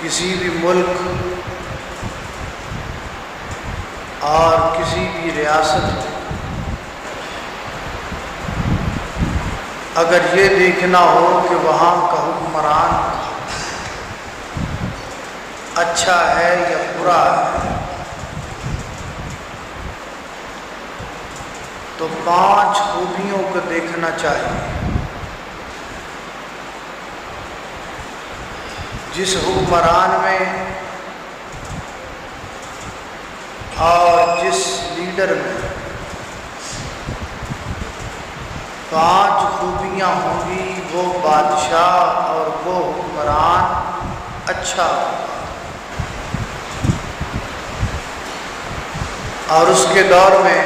کسی بھی ملک اور کسی بھی ریاست میں اگر یہ دیکھنا ہو کہ وہاں کا حکمران اچھا ہے یا برا ہے تو 5 خوبیوں کو دیکھنا چاہیے۔ جس حکمران میں اور جس لیڈر میں 5 خوبیاں ہوں گی وہ بادشاہ اور وہ حکمران اچھا ہوگا۔ اور اس کے دور میں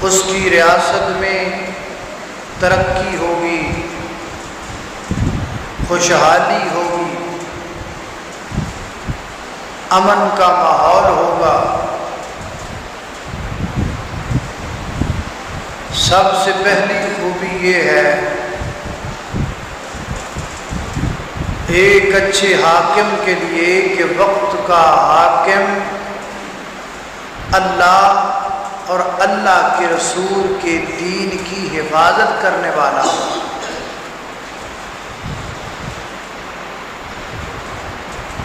اس کی ریاست میں ترقی ہوگی، خوشحالی ہوگی، امن کا ماحول ہوگا۔ سب سے پہلی خوبی یہ ہے ایک اچھے حاکم کے لیے کہ وقت کا حاکم اللہ اور اللہ کے رسول کے دین کی حفاظت کرنے والا ہو۔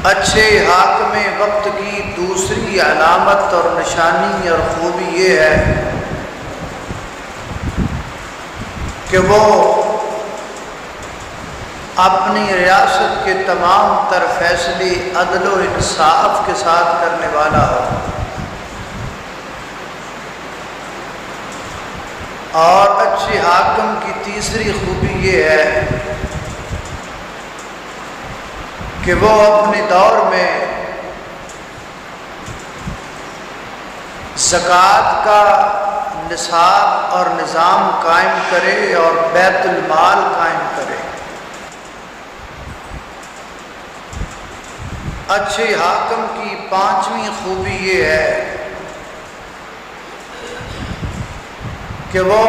اچھے حاکم وقت کی دوسری علامت اور نشانی اور خوبی یہ ہے کہ وہ اپنی ریاست کے تمام تر فیصلے عدل و انصاف کے ساتھ کرنے والا ہو، اور اچھے حاکم کی تیسری خوبی یہ ہے کہ وہ اپنے دور میں زکوٰۃ کا نصاب اور نظام قائم کرے اور بیت المال قائم کرے۔ اچھے حاکم کی 5ویں خوبی یہ ہے کہ وہ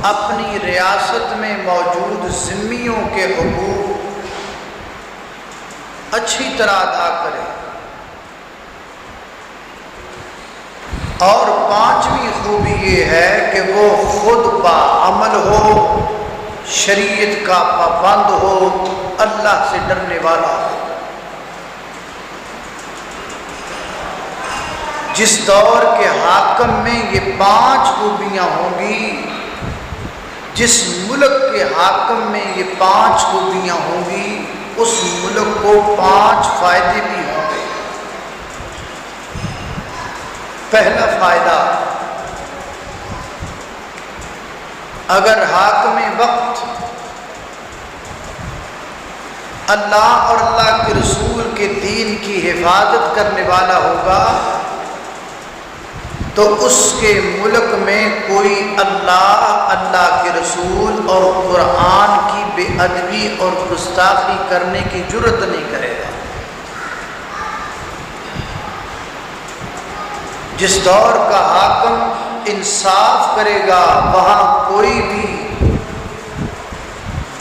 اپنی ریاست میں موجود ذمیوں کے حقوق اچھی طرح ادا کرے، اور 5ویں خوبی یہ ہے کہ وہ خود باعمل ہو، شریعت کا پابند ہو، اللہ سے ڈرنے والا ہو۔ جس دور کے حاکم میں یہ 5 خوبیاں ہوں گی، جس ملک کے حاکم میں یہ 5 خوبیاں ہوں گی، اس ملک کو 5 فائدے بھی ہوں گے۔ پہلا فائدہ، اگر حاکم وقت اللہ اور اللہ کے رسول کے دین کی حفاظت کرنے والا ہوگا تو اس کے ملک میں کوئی اللہ کے رسول اور قرآن کی بے ادبی اور گستاخی کرنے کی جرت نہیں کرے گا۔ جس دور کا حاکم انصاف کرے گا وہاں کوئی بھی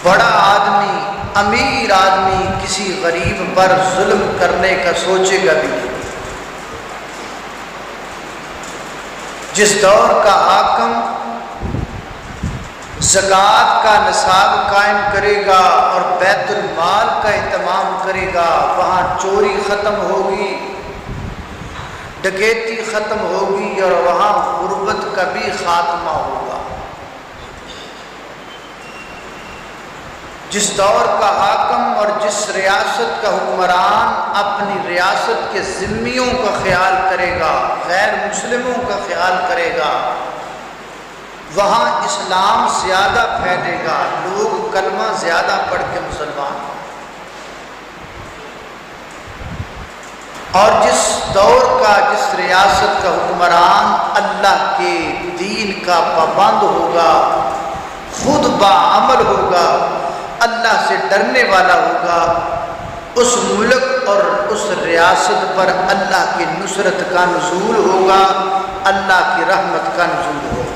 بڑا آدمی، امیر آدمی کسی غریب پر ظلم کرنے کا سوچے گا بھی نہیں۔ جس دور کا حاکم زکوٰۃ کا نصاب قائم کرے گا اور بیت المال کا اہتمام کرے گا وہاں چوری ختم ہوگی، ڈکیتی ختم ہوگی، اور وہاں غربت کا بھی خاتمہ ہوگا۔ جس دور کا حاکم اور جس ریاست کا حکمران اپنی ریاست کے ذمیوں کا خیال کرے گا، غیر مسلموں کا خیال کرے گا، وہاں اسلام زیادہ پھیلے گا، لوگ کلمہ زیادہ پڑھ کے مسلمان ہوں۔ اور جس دور کا، جس ریاست کا حکمران اللہ کے دین کا پابند ہوگا، خود باعمل ہوگا، اللہ سے ڈرنے والا ہوگا، اس ملک اور اس ریاست پر اللہ کی نصرت کا نزول ہوگا، اللہ کی رحمت کا نزول ہوگا۔